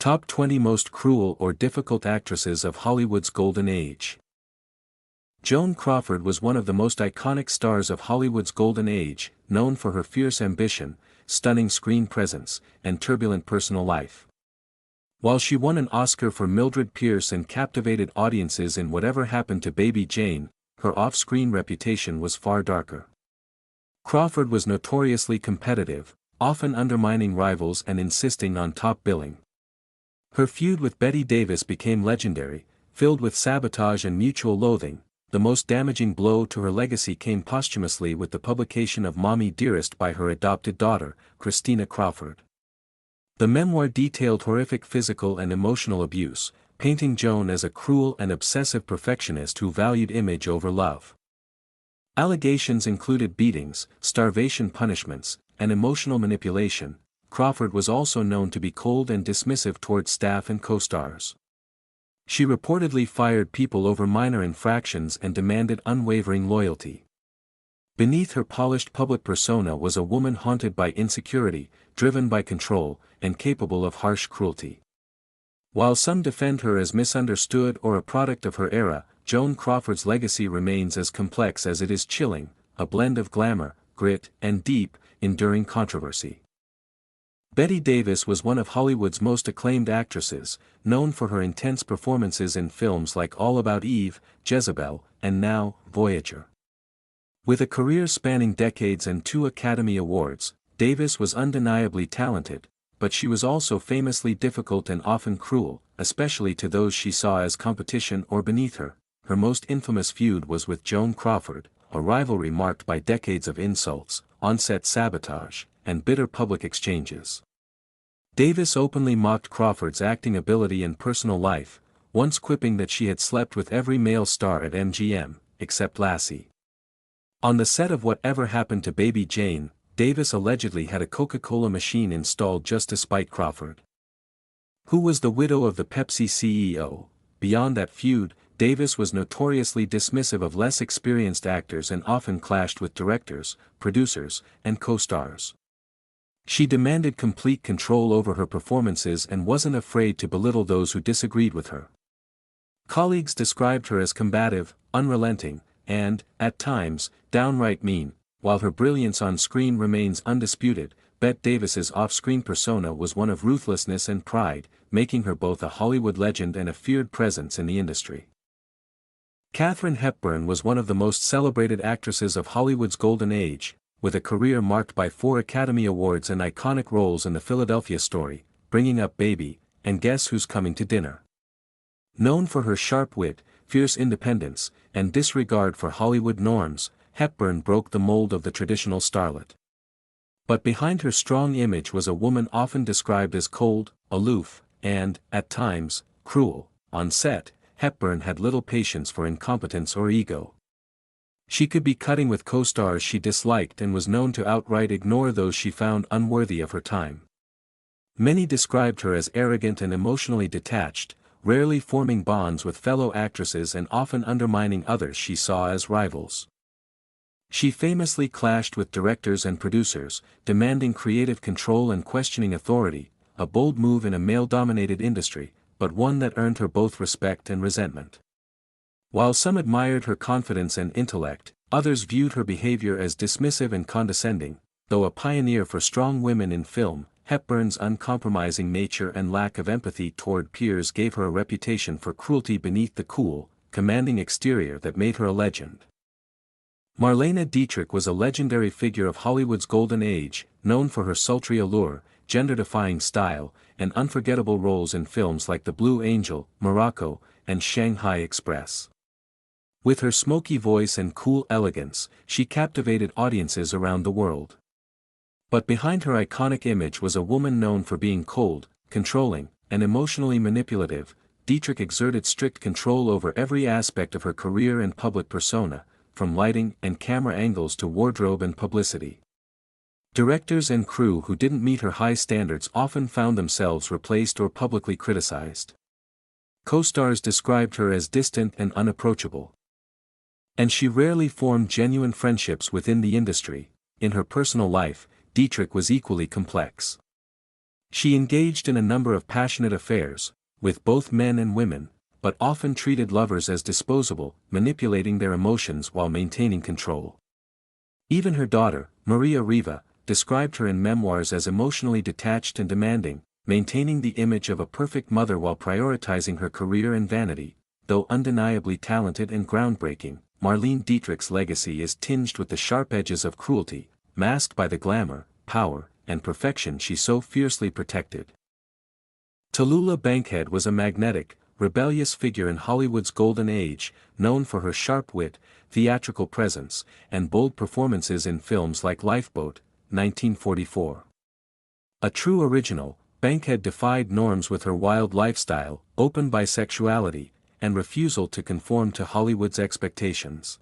Top 20 Most Cruel or Difficult Actresses of Hollywood's Golden Age. Joan Crawford was one of the most iconic stars of Hollywood's Golden Age, known for her fierce ambition, stunning screen presence, and turbulent personal life. While she won an Oscar for Mildred Pierce and captivated audiences in Whatever Happened to Baby Jane, her off-screen reputation was far darker. Crawford was notoriously competitive, often undermining rivals and insisting on top billing. Her feud with Bette Davis became legendary, filled with sabotage and mutual loathing. The most damaging blow to her legacy came posthumously with the publication of Mommy Dearest by her adopted daughter, Christina Crawford. The memoir detailed horrific physical and emotional abuse, painting Joan as a cruel and obsessive perfectionist who valued image over love. Allegations included beatings, starvation punishments, and emotional manipulation. Crawford was also known to be cold and dismissive toward staff and co-stars. She reportedly fired people over minor infractions and demanded unwavering loyalty. Beneath her polished public persona was a woman haunted by insecurity, driven by control, and capable of harsh cruelty. While some defend her as misunderstood or a product of her era, Joan Crawford's legacy remains as complex as it is chilling, a blend of glamour, grit, and deep, enduring controversy. Bette Davis was one of Hollywood's most acclaimed actresses, known for her intense performances in films like All About Eve, Jezebel, and now, Voyager. With a career spanning decades and 2 Academy Awards, Davis was undeniably talented, but she was also famously difficult and often cruel, especially to those she saw as competition or beneath her. Her most infamous feud was with Joan Crawford, a rivalry marked by decades of insults, on-set sabotage, and bitter public exchanges. Davis openly mocked Crawford's acting ability and personal life, once quipping that she had slept with every male star at MGM, except Lassie. On the set of Whatever Happened to Baby Jane, Davis allegedly had a Coca-Cola machine installed just to spite Crawford, who was the widow of the Pepsi CEO. Beyond that feud, Davis was notoriously dismissive of less experienced actors and often clashed with directors, producers, and co-stars. She demanded complete control over her performances and wasn't afraid to belittle those who disagreed with her. Colleagues described her as combative, unrelenting, and, at times, downright mean. While her brilliance on screen remains undisputed, Bette Davis's off-screen persona was one of ruthlessness and pride, making her both a Hollywood legend and a feared presence in the industry. Katharine Hepburn was one of the most celebrated actresses of Hollywood's Golden Age, with a career marked by 4 Academy Awards and iconic roles in The Philadelphia Story, Bringing Up Baby, and Guess Who's Coming to Dinner. Known for her sharp wit, fierce independence, and disregard for Hollywood norms, Hepburn broke the mold of the traditional starlet. But behind her strong image was a woman often described as cold, aloof, and, at times, cruel. On set, Hepburn had little patience for incompetence or ego. She could be cutting with co-stars she disliked and was known to outright ignore those she found unworthy of her time. Many described her as arrogant and emotionally detached, rarely forming bonds with fellow actresses and often undermining others she saw as rivals. She famously clashed with directors and producers, demanding creative control and questioning authority, a bold move in a male-dominated industry, but one that earned her both respect and resentment. While some admired her confidence and intellect, others viewed her behavior as dismissive and condescending. Though a pioneer for strong women in film, Hepburn's uncompromising nature and lack of empathy toward peers gave her a reputation for cruelty beneath the cool, commanding exterior that made her a legend. Marlene Dietrich was a legendary figure of Hollywood's Golden Age, known for her sultry allure, gender-defying style, and unforgettable roles in films like The Blue Angel, Morocco, and Shanghai Express. With her smoky voice and cool elegance, she captivated audiences around the world. But behind her iconic image was a woman known for being cold, controlling, and emotionally manipulative. Dietrich exerted strict control over every aspect of her career and public persona, from lighting and camera angles to wardrobe and publicity. Directors and crew who didn't meet her high standards often found themselves replaced or publicly criticized. Co-stars described her as distant and unapproachable. And she rarely formed genuine friendships within the industry. In her personal life, Dietrich was equally complex. She engaged in a number of passionate affairs, with both men and women, but often treated lovers as disposable, manipulating their emotions while maintaining control. Even her daughter, Maria Riva, described her in memoirs as emotionally detached and demanding, maintaining the image of a perfect mother while prioritizing her career and vanity. Though undeniably talented and groundbreaking, Marlene Dietrich's legacy is tinged with the sharp edges of cruelty, masked by the glamour, power, and perfection she so fiercely protected. Tula Bankhead was a magnetic, rebellious figure in Hollywood's golden age, known for her sharp wit, theatrical presence, and bold performances in films like Lifeboat, 1944. A true original, Bankhead defied norms with her wild lifestyle, open bisexuality, and refusal to conform to Hollywood's expectations.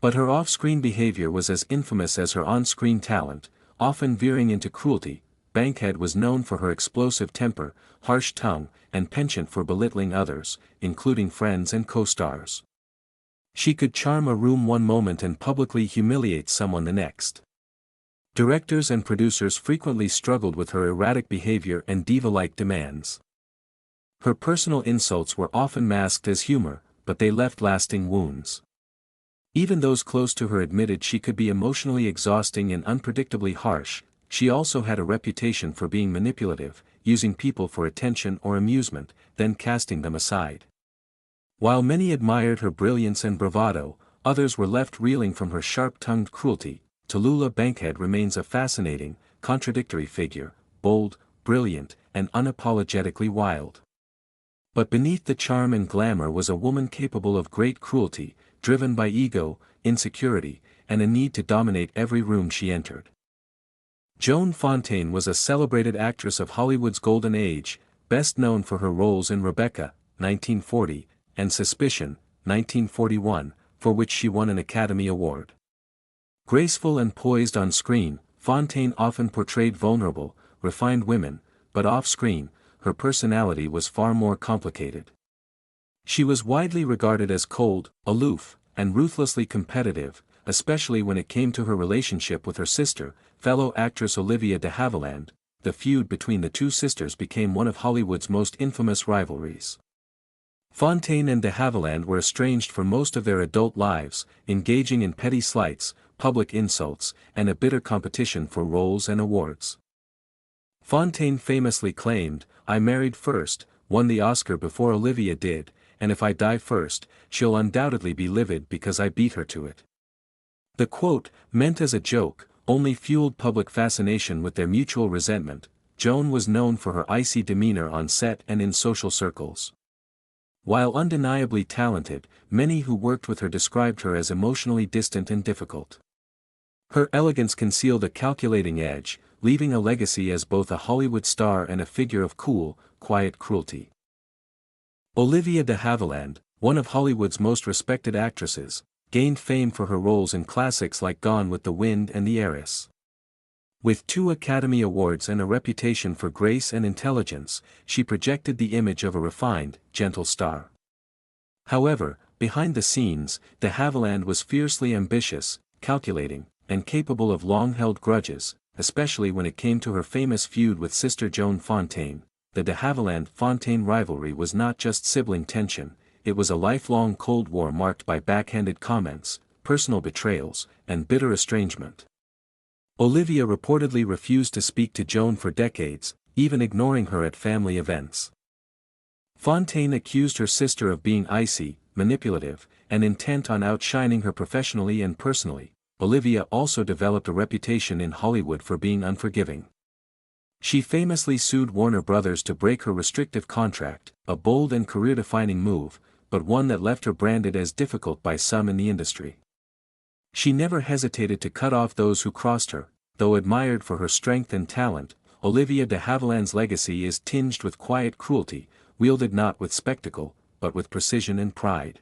But her off-screen behavior was as infamous as her on-screen talent, often veering into cruelty. Bankhead was known for her explosive temper, harsh tongue, and penchant for belittling others, including friends and co-stars. She could charm a room one moment and publicly humiliate someone the next. Directors and producers frequently struggled with her erratic behavior and diva-like demands. Her personal insults were often masked as humor, but they left lasting wounds. Even those close to her admitted she could be emotionally exhausting and unpredictably harsh. She also had a reputation for being manipulative, using people for attention or amusement, then casting them aside. While many admired her brilliance and bravado, others were left reeling from her sharp-tongued cruelty. Tula Bankhead remains a fascinating, contradictory figure, bold, brilliant, and unapologetically wild. But beneath the charm and glamour was a woman capable of great cruelty, driven by ego, insecurity, and a need to dominate every room she entered. Joan Fontaine was a celebrated actress of Hollywood's golden age, best known for her roles in Rebecca, 1940, and Suspicion, 1941, for which she won an Academy Award. Graceful and poised on screen, Fontaine often portrayed vulnerable, refined women, but off-screen, her personality was far more complicated. She was widely regarded as cold, aloof, and ruthlessly competitive, especially when it came to her relationship with her sister, fellow actress Olivia de Havilland. The feud between the two sisters became one of Hollywood's most infamous rivalries. Fontaine and de Havilland were estranged for most of their adult lives, engaging in petty slights, public insults, and a bitter competition for roles and awards. Fontaine famously claimed, "I married first, won the Oscar before Olivia did, and if I die first, she'll undoubtedly be livid because I beat her to it." The quote, meant as a joke, only fueled public fascination with their mutual resentment. Joan was known for her icy demeanor on set and in social circles. While undeniably talented, many who worked with her described her as emotionally distant and difficult. Her elegance concealed a calculating edge, leaving a legacy as both a Hollywood star and a figure of cool, quiet cruelty. Olivia de Havilland, one of Hollywood's most respected actresses, gained fame for her roles in classics like Gone with the Wind and The Heiress. With 2 Academy Awards and a reputation for grace and intelligence, she projected the image of a refined, gentle star. However, behind the scenes, de Havilland was fiercely ambitious, calculating, and capable of long-held grudges, especially when it came to her famous feud with sister Joan Fontaine. The de Havilland-Fontaine rivalry was not just sibling tension, it was a lifelong Cold War marked by backhanded comments, personal betrayals, and bitter estrangement. Olivia reportedly refused to speak to Joan for decades, even ignoring her at family events. Fontaine accused her sister of being icy, manipulative, and intent on outshining her professionally and personally. Olivia also developed a reputation in Hollywood for being unforgiving. She famously sued Warner Brothers to break her restrictive contract, a bold and career-defining move, but one that left her branded as difficult by some in the industry. She never hesitated to cut off those who crossed her. Though admired for her strength and talent, Olivia de Havilland's legacy is tinged with quiet cruelty, wielded not with spectacle, but with precision and pride.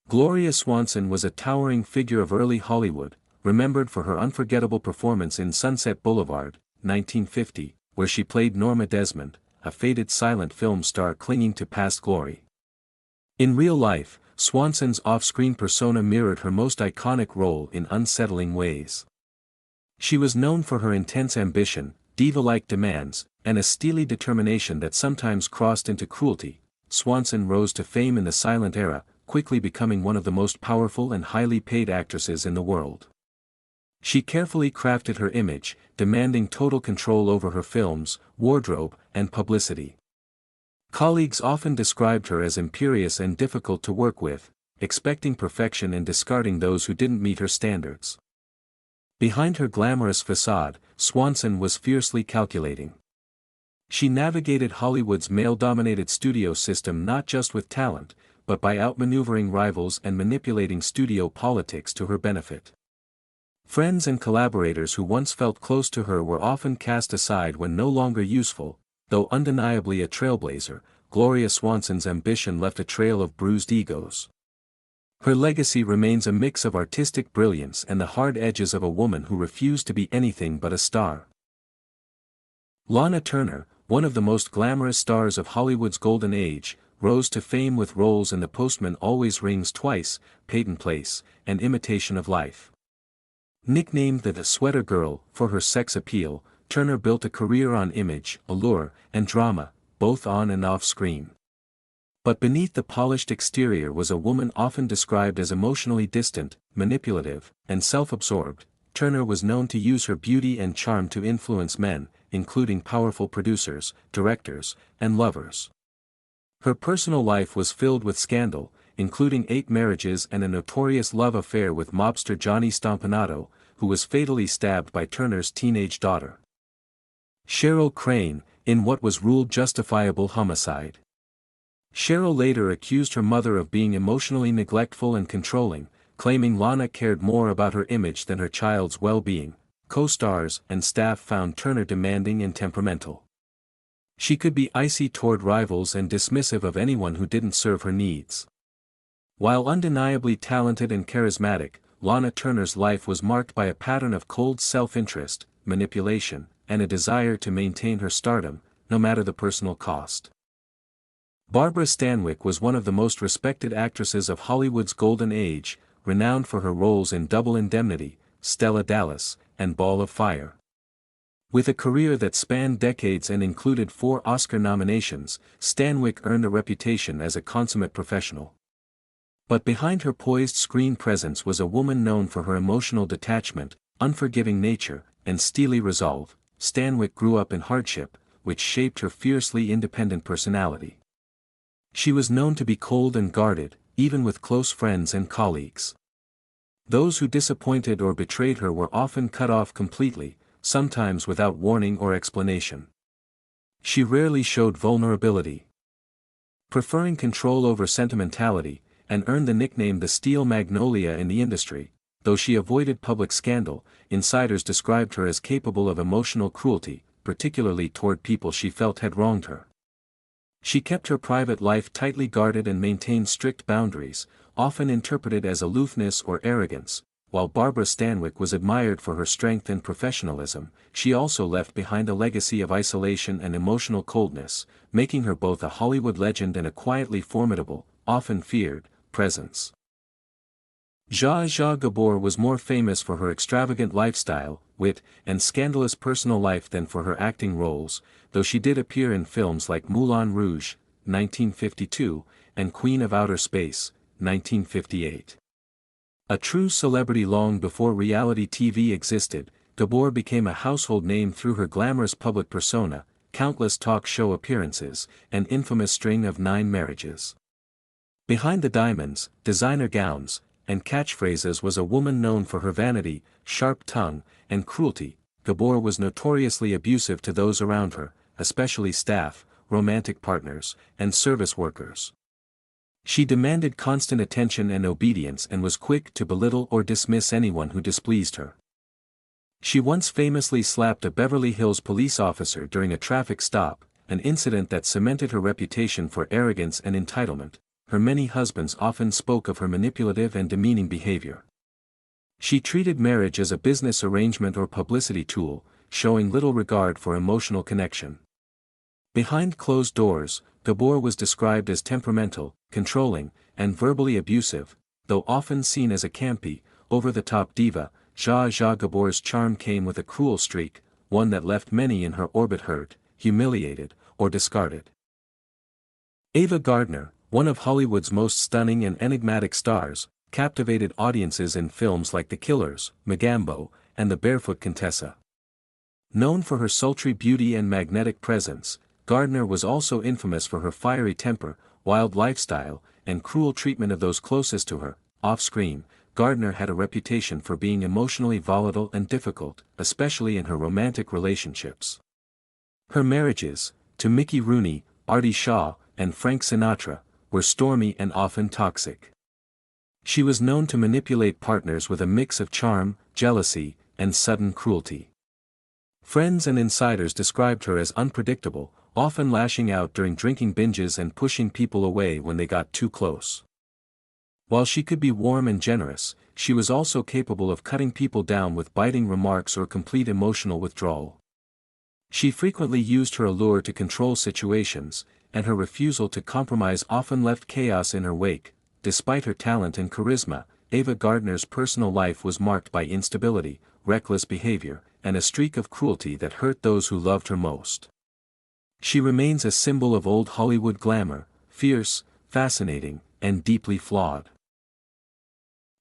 Gloria Swanson was a towering figure of early Hollywood, remembered for her unforgettable performance in Sunset Boulevard, 1950, where she played Norma Desmond, a faded silent film star clinging to past glory. In real life, Swanson's off-screen persona mirrored her most iconic role in unsettling ways. She was known for her intense ambition, diva-like demands, and a steely determination that sometimes crossed into cruelty, Swanson rose to fame in the silent era, quickly becoming one of the most powerful and highly paid actresses in the world. She carefully crafted her image, demanding total control over her films, wardrobe, and publicity. Colleagues often described her as imperious and difficult to work with, expecting perfection and discarding those who didn't meet her standards. Behind her glamorous facade, Swanson was fiercely calculating. She navigated Hollywood's male-dominated studio system not just with talent, but by outmaneuvering rivals and manipulating studio politics to her benefit. Friends and collaborators who once felt close to her were often cast aside when no longer useful. Though undeniably a trailblazer, Gloria Swanson's ambition left a trail of bruised egos. Her legacy remains a mix of artistic brilliance and the hard edges of a woman who refused to be anything but a star. Lana Turner, one of the most glamorous stars of Hollywood's golden age, rose to fame with roles in The Postman Always Rings Twice, Peyton Place, and Imitation of Life. Nicknamed the Sweater Girl for her sex appeal, Turner built a career on image, allure, and drama, both on and off screen. But beneath the polished exterior was a woman often described as emotionally distant, manipulative, and self-absorbed. Turner was known to use her beauty and charm to influence men, including powerful producers, directors, and lovers. Her personal life was filled with scandal, including 8 marriages and a notorious love affair with mobster Johnny Stompanato, who was fatally stabbed by Turner's teenage daughter. Cheryl Crane, in what was ruled justifiable homicide. Cheryl later accused her mother of being emotionally neglectful and controlling, claiming Lana cared more about her image than her child's well-being. Co-stars and staff found Turner demanding and temperamental. She could be icy toward rivals and dismissive of anyone who didn't serve her needs. While undeniably talented and charismatic, Lana Turner's life was marked by a pattern of cold self-interest, manipulation, and a desire to maintain her stardom, no matter the personal cost. Barbara Stanwyck was one of the most respected actresses of Hollywood's golden age, renowned for her roles in Double Indemnity, Stella Dallas, and Ball of Fire. With a career that spanned decades and included 4 Oscar nominations, Stanwyck earned a reputation as a consummate professional. But behind her poised screen presence was a woman known for her emotional detachment, unforgiving nature, and steely resolve. Stanwyck grew up in hardship, which shaped her fiercely independent personality. She was known to be cold and guarded, even with close friends and colleagues. Those who disappointed or betrayed her were often cut off completely, sometimes without warning or explanation. She rarely showed vulnerability, preferring control over sentimentality, and earned the nickname the Steel Magnolia in the industry. Though she avoided public scandal, insiders described her as capable of emotional cruelty, particularly toward people she felt had wronged her. She kept her private life tightly guarded and maintained strict boundaries, often interpreted as aloofness or arrogance. While Barbara Stanwyck was admired for her strength and professionalism, she also left behind a legacy of isolation and emotional coldness, making her both a Hollywood legend and a quietly formidable, often feared, presence. Zsa Zsa Gabor was more famous for her extravagant lifestyle, wit, and scandalous personal life than for her acting roles, though she did appear in films like Moulin Rouge, 1952, and Queen of Outer Space, 1958. A true celebrity long before reality TV existed, Gabor became a household name through her glamorous public persona, countless talk show appearances, and infamous string of 9 marriages. Behind the diamonds, designer gowns, and catchphrases was a woman known for her vanity, sharp tongue, and cruelty. Gabor was notoriously abusive to those around her, especially staff, romantic partners, and service workers. She demanded constant attention and obedience and was quick to belittle or dismiss anyone who displeased her. She once famously slapped a Beverly Hills police officer during a traffic stop, an incident that cemented her reputation for arrogance and entitlement. Her many husbands often spoke of her manipulative and demeaning behavior. She treated marriage as a business arrangement or publicity tool, showing little regard for emotional connection. Behind closed doors, Gabor was described as temperamental, controlling, and verbally abusive. Though often seen as a campy, over-the-top diva, Zsa Zsa Gabor's charm came with a cruel streak. one that left many in her orbit hurt, humiliated, or discarded. Ava Gardner, one of Hollywood's most stunning and enigmatic stars, captivated audiences in films like The Killers, Magambo, and The Barefoot Contessa. Known for her sultry beauty and magnetic presence, Gardner was also infamous for her fiery temper, wild lifestyle, and cruel treatment of those closest to her. Off-screen, Gardner had a reputation for being emotionally volatile and difficult, especially in her romantic relationships. Her marriages, to Mickey Rooney, Artie Shaw, and Frank Sinatra, were stormy and often toxic. She was known to manipulate partners with a mix of charm, jealousy, and sudden cruelty. Friends and insiders described her as unpredictable, often lashing out during drinking binges and pushing people away when they got too close. While she could be warm and generous, she was also capable of cutting people down with biting remarks or complete emotional withdrawal. She frequently used her allure to control situations, and her refusal to compromise often left chaos in her wake. Despite her talent and charisma, Ava Gardner's personal life was marked by instability, reckless behavior, and a streak of cruelty that hurt those who loved her most. She remains a symbol of old Hollywood glamour, fierce, fascinating, and deeply flawed.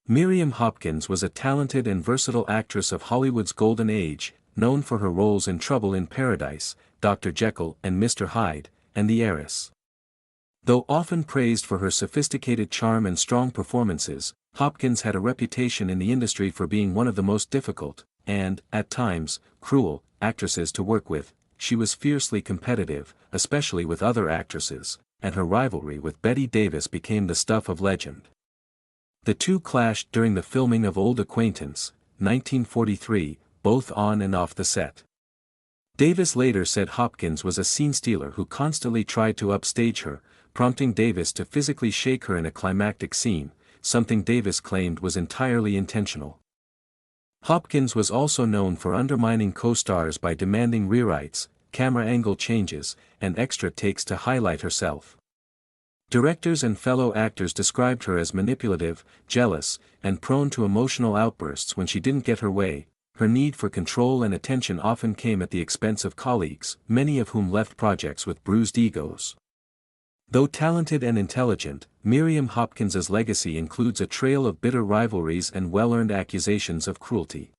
Miriam Hopkins was a talented and versatile actress of Hollywood's golden age, known for her roles in Trouble in Paradise, Dr. Jekyll and Mr. Hyde, and The Heiress. Though often praised for her sophisticated charm and strong performances, Hopkins had a reputation in the industry for being one of the most difficult, and, at times, cruel, actresses to work with. She was fiercely competitive, especially with other actresses, and her rivalry with Bette Davis became the stuff of legend. The two clashed during the filming of Old Acquaintance, 1943, both on and off the set. Davis later said Hopkins was a scene stealer who constantly tried to upstage her, prompting Davis to physically shake her in a climactic scene, something Davis claimed was entirely intentional. Hopkins was also known for undermining co-stars by demanding rewrites, camera angle changes, and extra takes to highlight herself. Directors and fellow actors described her as manipulative, jealous, and prone to emotional outbursts when she didn't get her way. Her need for control and attention often came at the expense of colleagues, many of whom left projects with bruised egos. Though talented and intelligent, Miriam Hopkins's legacy includes a trail of bitter rivalries and well-earned accusations of cruelty.